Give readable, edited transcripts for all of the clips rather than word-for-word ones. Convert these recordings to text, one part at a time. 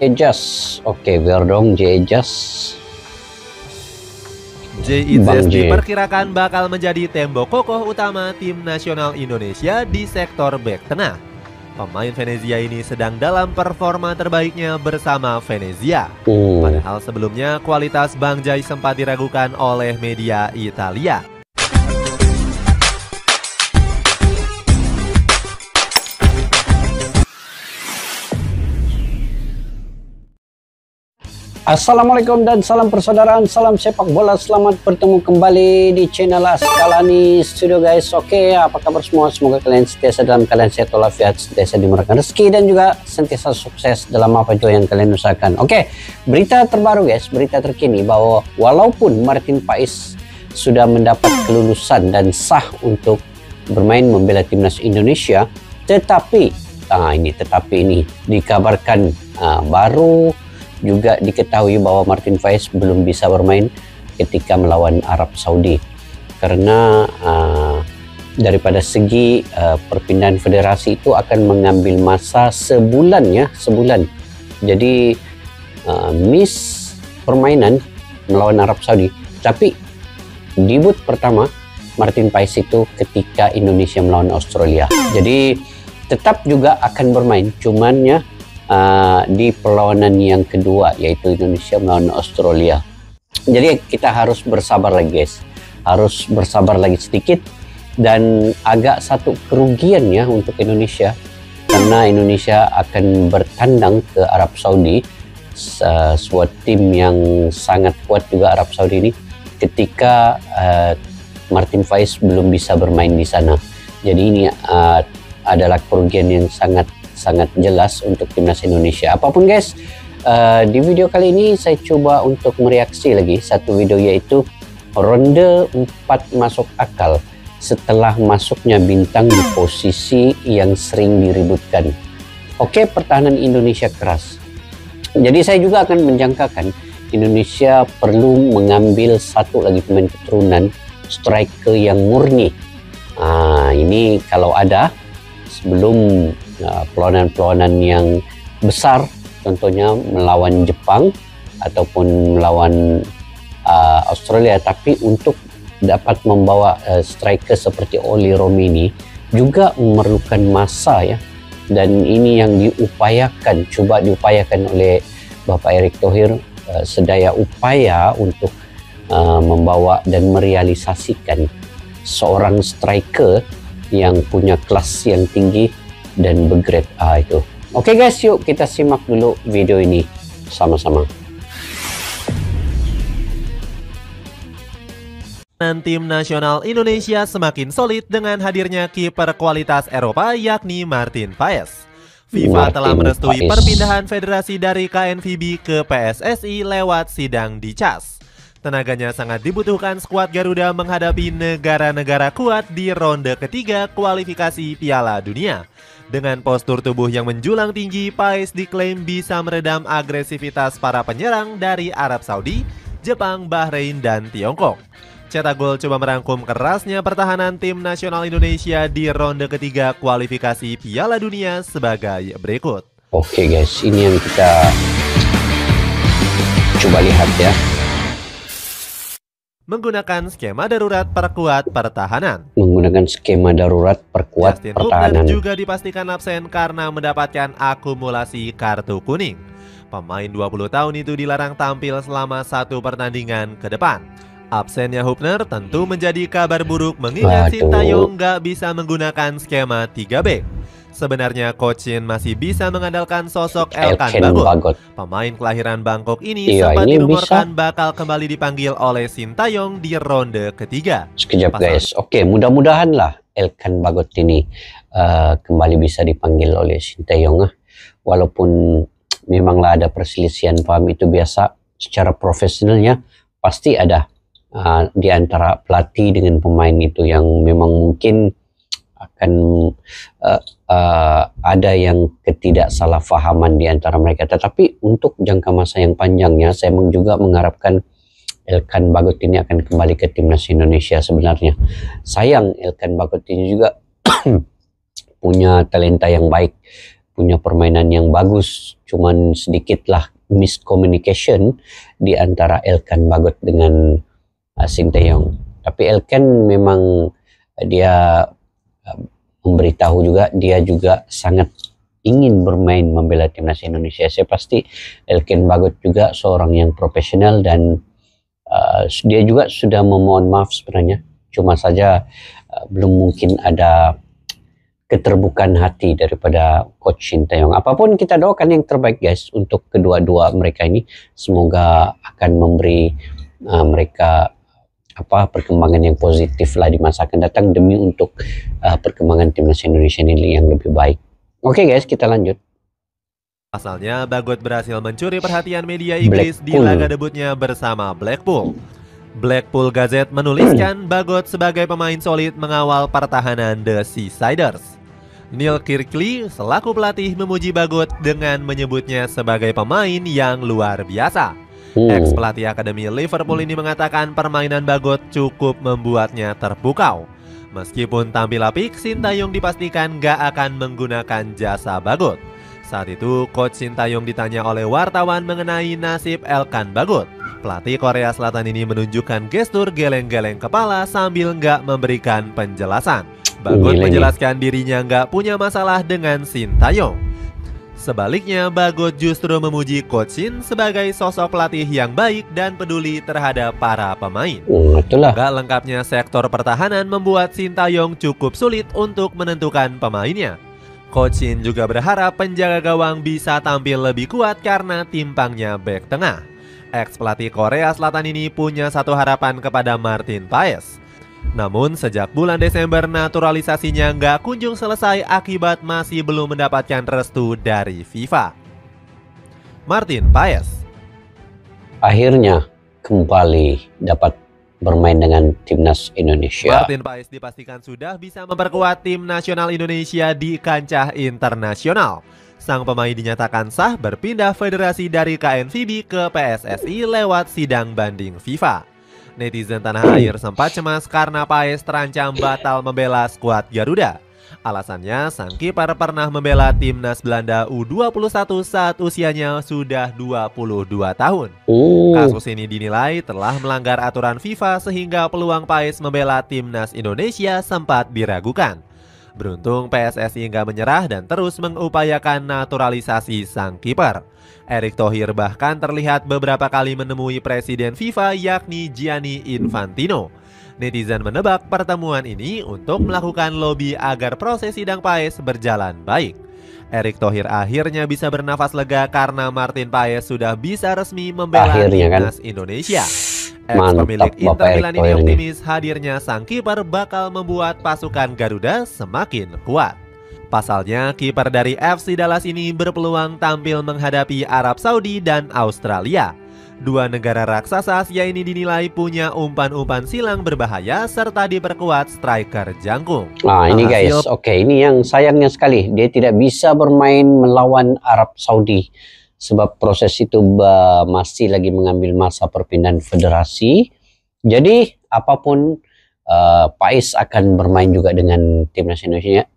Ejas, oke, Verdong Ejas. Ejas diperkirakan bakal menjadi tembok kokoh utama tim nasional Indonesia di sektor bek tengah. Pemain Venezia ini sedang dalam performa terbaiknya bersama Venezia. Padahal sebelumnya kualitas Bang Jai sempat diragukan oleh media Italia. Assalamualaikum dan salam persaudaraan, salam sepak bola. Selamat bertemu kembali di channel Askalani Studio guys. Oke, apa kabar semua? Semoga kalian sentiasa dalam keadaan sehat walafiat, sentiasa dimurahkan rezeki dan juga sentiasa sukses dalam apa juga yang kalian usahakan. Oke, berita terbaru guys, berita terkini bahwa walaupun Martin Paes sudah mendapat kelulusan dan sah untuk bermain membela timnas Indonesia, tetapi ini dikabarkan baru juga diketahui bahwa Martin Paes belum bisa bermain ketika melawan Arab Saudi karena daripada segi perpindahan federasi itu akan mengambil masa sebulan. Jadi miss permainan melawan Arab Saudi, tapi debut pertama Martin Paes itu ketika Indonesia melawan Australia. Jadi tetap juga akan bermain, cuman di perlawanan yang kedua yaitu Indonesia melawan Australia. Jadi kita harus bersabar lagi guys, harus bersabar lagi sedikit, dan agak satu kerugian ya untuk Indonesia karena Indonesia akan bertandang ke Arab Saudi, sebuah tim yang sangat kuat juga Arab Saudi ini, ketika Martin Paes belum bisa bermain di sana. Jadi ini adalah kerugian yang sangat jelas untuk timnas Indonesia. Apapun guys, di video kali ini saya coba untuk mereaksi lagi satu video, yaitu ronde 4 masuk akal setelah masuknya bintang di posisi yang sering diributkan. Oke, pertahanan Indonesia keras. Jadi saya juga akan menjangkakan Indonesia perlu mengambil satu lagi pemain keturunan striker yang murni. Ini kalau ada sebelum perlawanan yang besar, contohnya melawan Jepang ataupun melawan Australia, tapi untuk dapat membawa striker seperti Oli Romini juga memerlukan masa ya, dan ini yang coba diupayakan oleh Bapak Erick Thohir, sedaya upaya untuk membawa dan merealisasikan seorang striker yang punya kelas yang tinggi dan bergrade A itu. Oke guys, yuk kita simak dulu video ini sama-sama. Tim nasional Indonesia semakin solid dengan hadirnya kiper kualitas Eropa yakni Martin Paes. FIFA telah merestui perpindahan federasi dari KNVB ke PSSI lewat sidang di CAS. Tenaganya sangat dibutuhkan skuad Garuda menghadapi negara-negara kuat di ronde ketiga kualifikasi Piala Dunia. Dengan postur tubuh yang menjulang tinggi, Paes diklaim bisa meredam agresivitas para penyerang dari Arab Saudi, Jepang, Bahrain, dan Tiongkok. Cetak Gol coba merangkum kerasnya pertahanan tim nasional Indonesia di ronde ketiga kualifikasi Piala Dunia sebagai berikut. Oke guys, ini yang kita coba lihat ya. Menggunakan skema darurat perkuat pertahanan. Justin pertahanan. Hubner juga dipastikan absen karena mendapatkan akumulasi kartu kuning. Pemain 20 tahun itu dilarang tampil selama 1 pertandingan ke depan. Absennya Hubner tentu menjadi kabar buruk mengingat Sintayong nggak bisa menggunakan skema 3 back. Sebenarnya Coach Shin masih bisa mengandalkan sosok Elkan Bagot. Pemain kelahiran Bangkok ini sempat dirumorkan bakal kembali dipanggil oleh Sintayong di ronde ketiga. Sekejap guys, oke, mudah-mudahan lah Elkan Bagot ini kembali bisa dipanggil oleh Sintayong. Walaupun memanglah ada perselisihan paham, itu biasa secara profesionalnya, pasti ada di antara pelatih dengan pemain itu yang memang mungkin akan ada yang ketidaksalahfahaman di antara mereka. Tetapi untuk jangka masa yang panjangnya, saya juga mengharapkan Elkan Bagot ini akan kembali ke timnas Indonesia. Sebenarnya sayang Elkan Bagot ini juga punya talenta yang baik punya permainan yang bagus, cuman sedikitlah miscommunication di antara Elkan Bagot dengan Sinteyong. Tapi Elkan memang dia memberitahu juga dia juga sangat ingin bermain membela timnas Indonesia. Saya pasti Elkan Bagot juga seorang yang profesional dan dia juga sudah memohon maaf sebenarnya. Cuma saja belum mungkin ada keterbukaan hati daripada Coach Sinteyong. Apapun kita doakan yang terbaik guys untuk kedua-dua mereka ini. Semoga akan memberi mereka perkembangan yang positif lah di masa akan datang demi untuk perkembangan timnas Indonesia ini yang lebih baik. Oke guys, kita lanjut. Pasalnya, Bagot berhasil mencuri perhatian media Inggris di laga debutnya bersama Blackpool. Blackpool Gazette menuliskan Bagot sebagai pemain solid mengawal pertahanan The Seasiders. Neil Kirkley selaku pelatih memuji Bagot dengan menyebutnya sebagai pemain yang luar biasa. Ex-pelatih Akademi Liverpool ini mengatakan permainan Bagot cukup membuatnya terpukau. Meskipun tampil apik, Sintayong dipastikan gak akan menggunakan jasa Bagot. Saat itu, Coach Sintayong ditanya oleh wartawan mengenai nasib Elkan Bagot. Pelatih Korea Selatan ini menunjukkan gestur geleng-geleng kepala sambil gak memberikan penjelasan. Bagot menjelaskan dirinya gak punya masalah dengan Sintayong. Sebaliknya, Bagot justru memuji Coach Shin sebagai sosok pelatih yang baik dan peduli terhadap para pemain. Gak lengkapnya sektor pertahanan membuat Sintayong cukup sulit untuk menentukan pemainnya. Coach Shin juga berharap penjaga gawang bisa tampil lebih kuat karena timpangnya bek tengah. Ex-pelatih Korea Selatan ini punya satu harapan kepada Martin Paes. Namun sejak bulan Desember naturalisasinya nggak kunjung selesai akibat masih belum mendapatkan restu dari FIFA. Martin Paes akhirnya kembali dapat bermain dengan timnas Indonesia. Martin Paes dipastikan sudah bisa memperkuat tim nasional Indonesia di kancah internasional. Sang pemain dinyatakan sah berpindah federasi dari KNVB ke PSSI lewat sidang banding FIFA. Netizen tanah air sempat cemas karena Paes terancam batal membela skuad Garuda. Alasannya, sang kiper pernah membela timnas Belanda U21 saat usianya sudah 22 tahun. Kasus ini dinilai telah melanggar aturan FIFA sehingga peluang Paes membela timnas Indonesia sempat diragukan. Beruntung PSSI nggak menyerah dan terus mengupayakan naturalisasi sang kiper. Erick Thohir bahkan terlihat beberapa kali menemui Presiden FIFA yakni Gianni Infantino. Netizen menebak pertemuan ini untuk melakukan lobi agar proses sidang Paes berjalan baik. Erick Thohir akhirnya bisa bernafas lega karena Martin Paes sudah bisa resmi membela timnas Indonesia. Ex-pemilik Inter Milan ini optimis hadirnya sang kiper bakal membuat pasukan Garuda semakin kuat. Pasalnya, kiper dari FC Dallas ini berpeluang tampil menghadapi Arab Saudi dan Australia. Dua negara raksasa Asia ini dinilai punya umpan-umpan silang berbahaya serta diperkuat striker jangkung. Nah ini guys, ini yang sayangnya sekali. Dia tidak bisa bermain melawan Arab Saudi. Sebab proses itu masih lagi mengambil masa perpindahan federasi. Jadi apapun Paes akan bermain juga dengan timnas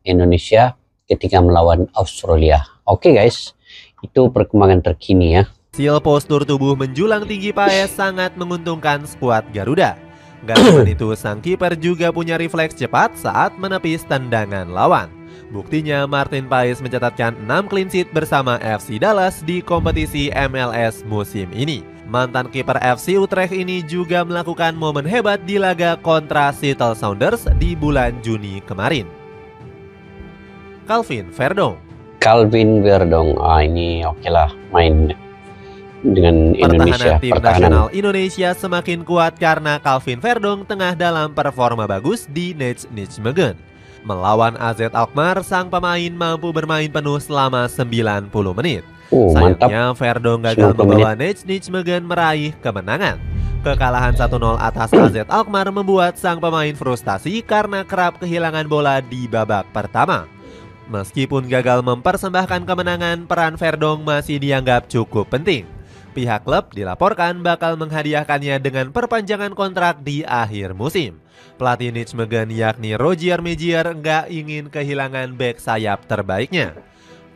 Indonesia ketika melawan Australia. Oke guys, itu perkembangan terkini ya. Hasil postur tubuh menjulang tinggi Paes sangat menguntungkan skuad Garuda. Gak cuma itu, sang kiper juga punya refleks cepat saat menepis tendangan lawan. Buktinya Martin Paes mencatatkan 6 clean sheet bersama FC Dallas di kompetisi MLS musim ini. Mantan kiper FC Utrecht ini juga melakukan momen hebat di laga kontra Seattle Sounders di bulan Juni kemarin. Calvin Verdong ini lah main dengan Indonesia. Tim nasional Indonesia semakin kuat karena Calvin Verdong tengah dalam performa bagus di Nijmegen. Melawan AZ Alkmaar, sang pemain mampu bermain penuh selama 90 menit. Sayangnya Verdong gagal membawa Nijmegen meraih kemenangan. Kekalahan 1-0 atas AZ Alkmaar membuat sang pemain frustasi karena kerap kehilangan bola di babak pertama. Meskipun gagal mempersembahkan kemenangan, peran Verdong masih dianggap cukup penting. Pihak klub dilaporkan bakal menghadiahkannya dengan perpanjangan kontrak di akhir musim. Pelatih Nijmegen yakni Rogier Megier nggak ingin kehilangan bek sayap terbaiknya.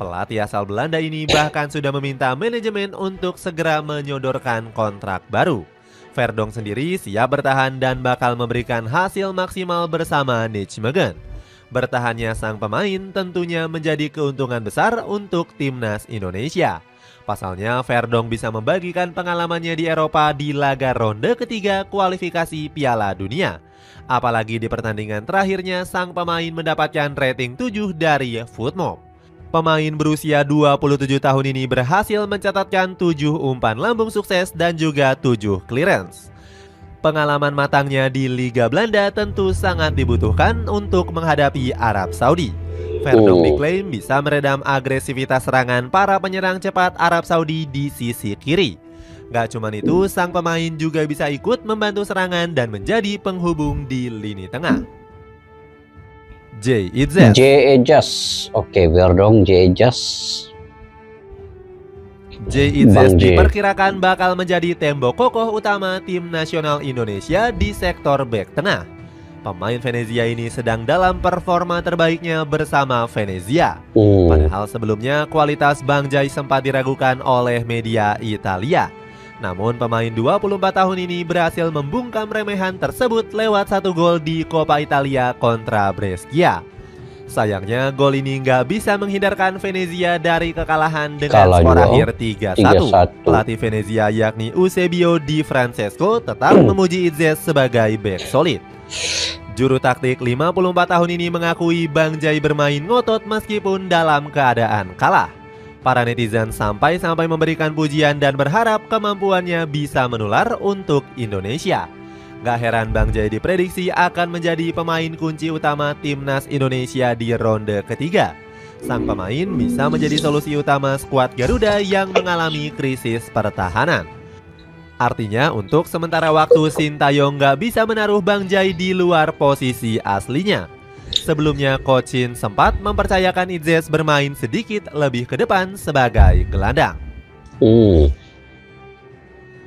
Pelatih asal Belanda ini bahkan sudah meminta manajemen untuk segera menyodorkan kontrak baru. Verdonk sendiri siap bertahan dan bakal memberikan hasil maksimal bersama Nijmegen. Bertahannya sang pemain tentunya menjadi keuntungan besar untuk timnas Indonesia. Pasalnya Verdonk bisa membagikan pengalamannya di Eropa di laga ronde ketiga kualifikasi Piala Dunia. Apalagi di pertandingan terakhirnya sang pemain mendapatkan rating 7 dari Footmob. Pemain berusia 27 tahun ini berhasil mencatatkan 7 umpan lambung sukses dan juga 7 clearance. Pengalaman matangnya di Liga Belanda tentu sangat dibutuhkan untuk menghadapi Arab Saudi. Verdonk diklaim bisa meredam agresivitas serangan para penyerang cepat Arab Saudi di sisi kiri. Gak cuman itu, sang pemain juga bisa ikut membantu serangan dan menjadi penghubung di lini tengah. J.Ejaz. Oke, Verdonk J.Ejaz. J.Ejaz diperkirakan bakal menjadi tembok kokoh utama tim nasional Indonesia di sektor bek tengah. Pemain Venezia ini sedang dalam performa terbaiknya bersama Venezia. Padahal sebelumnya kualitas Bang Jai sempat diragukan oleh media Italia. Namun pemain 24 tahun ini berhasil membungkam remehan tersebut lewat 1 gol di Coppa Italia kontra Brescia. Sayangnya gol ini nggak bisa menghindarkan Venezia dari kekalahan dengan skor akhir 3-1. Pelatih Venezia yakni Eusebio Di Francesco tetap memuji Ejaz sebagai bek solid. Juru taktik 54 tahun ini mengakui Bang Jai bermain ngotot meskipun dalam keadaan kalah. Para netizen sampai memberikan pujian dan berharap kemampuannya bisa menular untuk Indonesia. Gak heran Bang Jai diprediksi akan menjadi pemain kunci utama timnas Indonesia di ronde ketiga. Sang pemain bisa menjadi solusi utama skuad Garuda yang mengalami krisis pertahanan. Artinya untuk sementara waktu Sintayong gak bisa menaruh Bang Jai di luar posisi aslinya. Sebelumnya Coach Shin sempat mempercayakan Ejaz bermain sedikit lebih ke depan sebagai gelandang.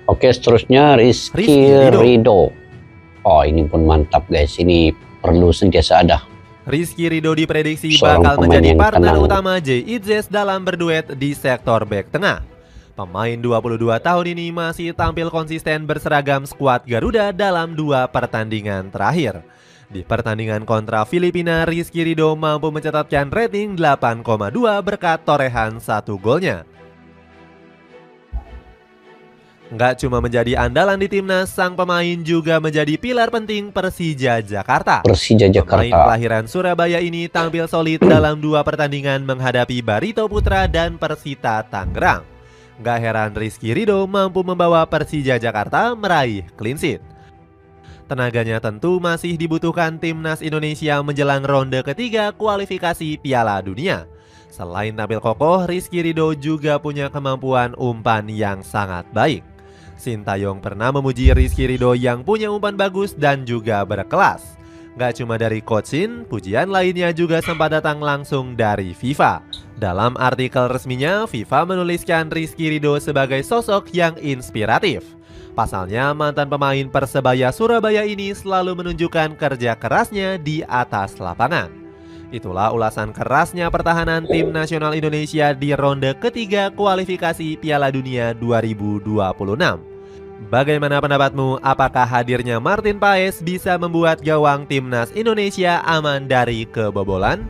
Oke, seterusnya Rizky Ridho. Oh, ini pun mantap guys, ini perlu sentiasa ada. Rizky Ridho diprediksi bakal menjadi partner utama J.Ejaz dalam berduet di sektor bek tengah. Pemain 22 tahun ini masih tampil konsisten berseragam skuad Garuda dalam 2 pertandingan terakhir. Di pertandingan kontra Filipina, Rizky Ridho mampu mencatatkan rating 8,2 berkat torehan 1 golnya. Nggak cuma menjadi andalan di timnas, sang pemain juga menjadi pilar penting Persija Jakarta. Pemain kelahiran Surabaya ini tampil solid dalam 2 pertandingan menghadapi Barito Putra dan Persita Tangerang. Nggak heran Rizky Ridho mampu membawa Persija Jakarta meraih clean sheet. Tenaganya tentu masih dibutuhkan timnas Indonesia menjelang ronde ketiga kualifikasi Piala Dunia. Selain tampil kokoh, Rizky Ridho juga punya kemampuan umpan yang sangat baik. Sintayong pernah memuji Rizky Ridho yang punya umpan bagus dan juga berkelas. Gak cuma dari Coach Shin, pujian lainnya juga sempat datang langsung dari FIFA. Dalam artikel resminya, FIFA menuliskan Rizky Ridho sebagai sosok yang inspiratif. Pasalnya mantan pemain Persebaya Surabaya ini selalu menunjukkan kerja kerasnya di atas lapangan. Itulah ulasan kerasnya pertahanan tim nasional Indonesia di ronde ketiga kualifikasi Piala Dunia 2026. Bagaimana pendapatmu? Apakah hadirnya Martin Paes bisa membuat gawang timnas Indonesia aman dari kebobolan?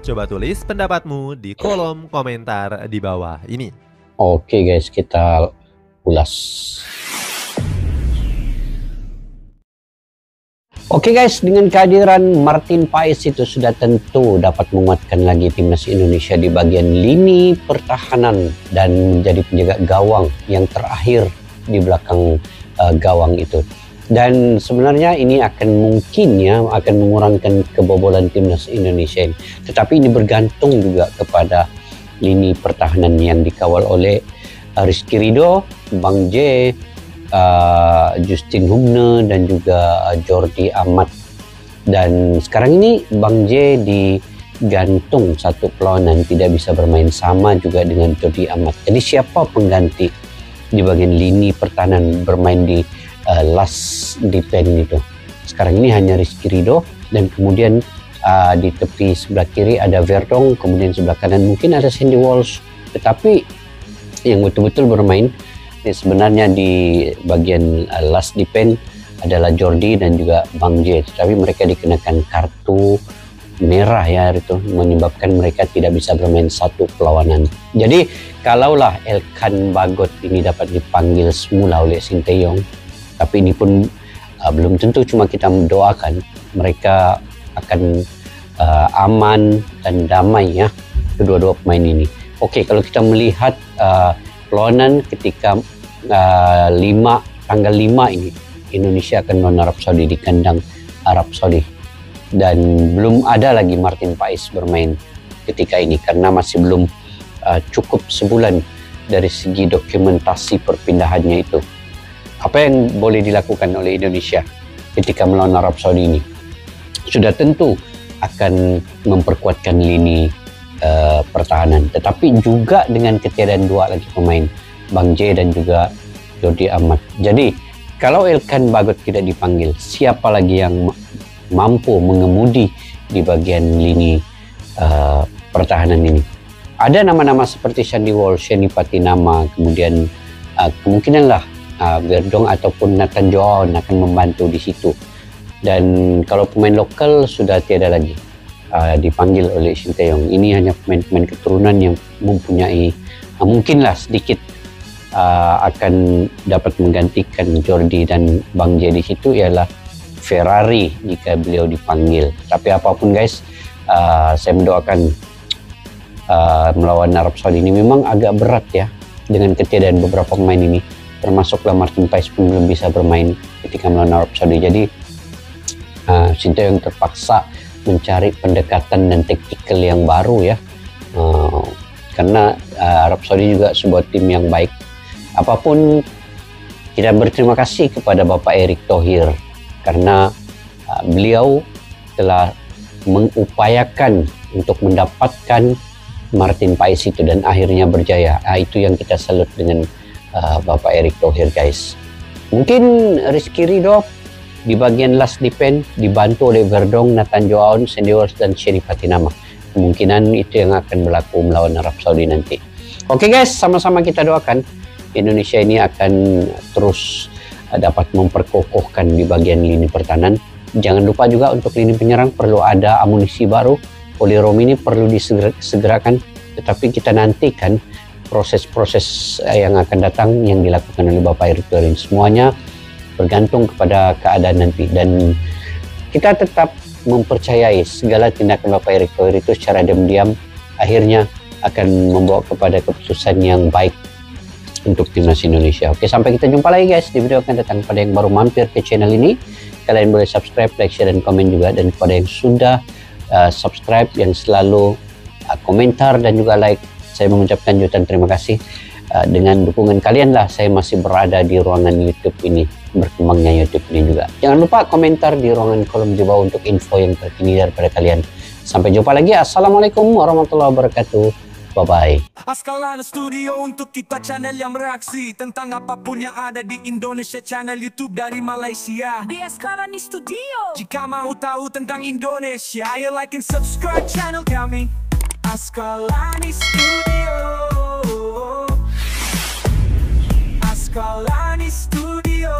Coba tulis pendapatmu di kolom komentar di bawah ini. Oke guys, kita ulas. Oke guys, dengan kehadiran Martin Paes itu sudah tentu dapat menguatkan lagi timnas Indonesia di bagian lini pertahanan dan menjadi penjaga gawang yang terakhir di belakang gawang itu. Dan sebenarnya ini akan mungkin akan mengurangkan kebobolan timnas Indonesia ini. Tetapi ini bergantung juga kepada lini pertahanan yang dikawal oleh Rizky Ridho, Bang J, Justin Hubner dan juga Jordi Amat. Dan sekarang ini Bang J digantung satu perlawanan, tidak bisa bermain sama juga dengan Jordi Amat. Jadi siapa pengganti di bagian lini pertahanan bermain di last defense itu? Sekarang ini hanya Rizky Ridho dan kemudian Di tepi sebelah kiri ada Verdong, kemudian sebelah kanan mungkin ada Sandy Walsh, tetapi yang betul-betul bermain sebenarnya di bagian last defense adalah Jordi dan juga Bang J, tetapi mereka dikenakan kartu merah ya, itu menyebabkan mereka tidak bisa bermain satu perlawanan. Jadi kalaulah Elkan Bagot ini dapat dipanggil semula oleh Sinteyong, tapi ini pun belum tentu, cuma kita mendoakan mereka akan aman dan damai ya, kedua-dua pemain ini. Oke, kalau kita melihat perlawanan ketika tanggal 5 ini Indonesia akan melawan Arab Saudi di kandang Arab Saudi, dan belum ada lagi Martin Paes bermain ketika ini karena masih belum cukup sebulan dari segi dokumentasi perpindahannya itu. Apa yang boleh dilakukan oleh Indonesia ketika melawan Arab Saudi ini? Sudah tentu akan memperkuatkan lini pertahanan, tetapi juga dengan ketiadaan dua lagi pemain, Bang J dan juga Jordi Amat. Jadi kalau Elkan Bagot tidak dipanggil, siapa lagi yang mampu mengemudi di bagian lini pertahanan ini? Ada nama-nama seperti Sandy Walsh, Sheni Patinama, kemudian kemungkinanlah Verdong ataupun Nathan Joao akan membantu di situ. Dan kalau pemain lokal sudah tiada lagi dipanggil oleh Sinteyong. Ini hanya pemain-pemain keturunan yang mempunyai mungkinlah sedikit akan dapat menggantikan Jordi dan Bang J di situ, ialah Ferrari jika beliau dipanggil. Tapi apapun guys, saya mendoakan melawan Arab Saudi ini memang agak berat ya, dengan ketiadaan beberapa pemain ini, termasuklah Martin Paes pun belum bisa bermain ketika melawan Arab Saudi. Jadi Sinteyong terpaksa mencari pendekatan dan taktikal yang baru ya, karena Arab Saudi juga sebuah tim yang baik. Apapun, kita berterima kasih kepada Bapak Erick Thohir karena beliau telah mengupayakan untuk mendapatkan Martin Paes itu dan akhirnya berjaya. Itu yang kita salut dengan Bapak Erick Thohir guys. Mungkin Rizky Ridho di bagian last defense dibantu oleh Verdong, Nathan Joao, Sandy Walsh dan Sheni Patinama. Kemungkinan itu yang akan berlaku melawan Arab Saudi nanti. Oke guys, sama-sama kita doakan Indonesia ini akan terus dapat memperkokohkan di bagian lini pertahanan. Jangan lupa juga untuk lini penyerang perlu ada amunisi baru. Oli Romi ini perlu disegerakan, tetapi kita nantikan proses-proses yang akan datang yang dilakukan oleh Bapak Erick Thohir. Semuanya bergantung kepada keadaan nanti, dan kita tetap mempercayai segala tindakan Bapak Erick Thohir itu secara diam-diam akhirnya akan membawa kepada keputusan yang baik untuk timnas Indonesia. Oke, sampai kita jumpa lagi guys di video akan datang. Pada yang baru mampir ke channel ini, kalian boleh subscribe, like, share, dan komen juga. Dan kepada yang sudah subscribe, yang selalu komentar dan juga like, saya mengucapkan jutaan terima kasih. Dengan dukungan kalian lah saya masih berada di ruangan YouTube ini, berkembangnya YouTube ini juga. Jangan lupa komentar di ruangan kolom di bawah untuk info yang terkini daripada kalian. Sampai jumpa lagi. Assalamualaikum warahmatullahi wabarakatuh. Bye-bye. Askalani Studio untuk kita channel yang bereaksi tentang apapun yang ada di Indonesia, channel YouTube dari Malaysia di Askalani Studio. Jika mau tahu tentang Indonesia, ayo like and subscribe channel kami Askalani Studio. Askalani Studio.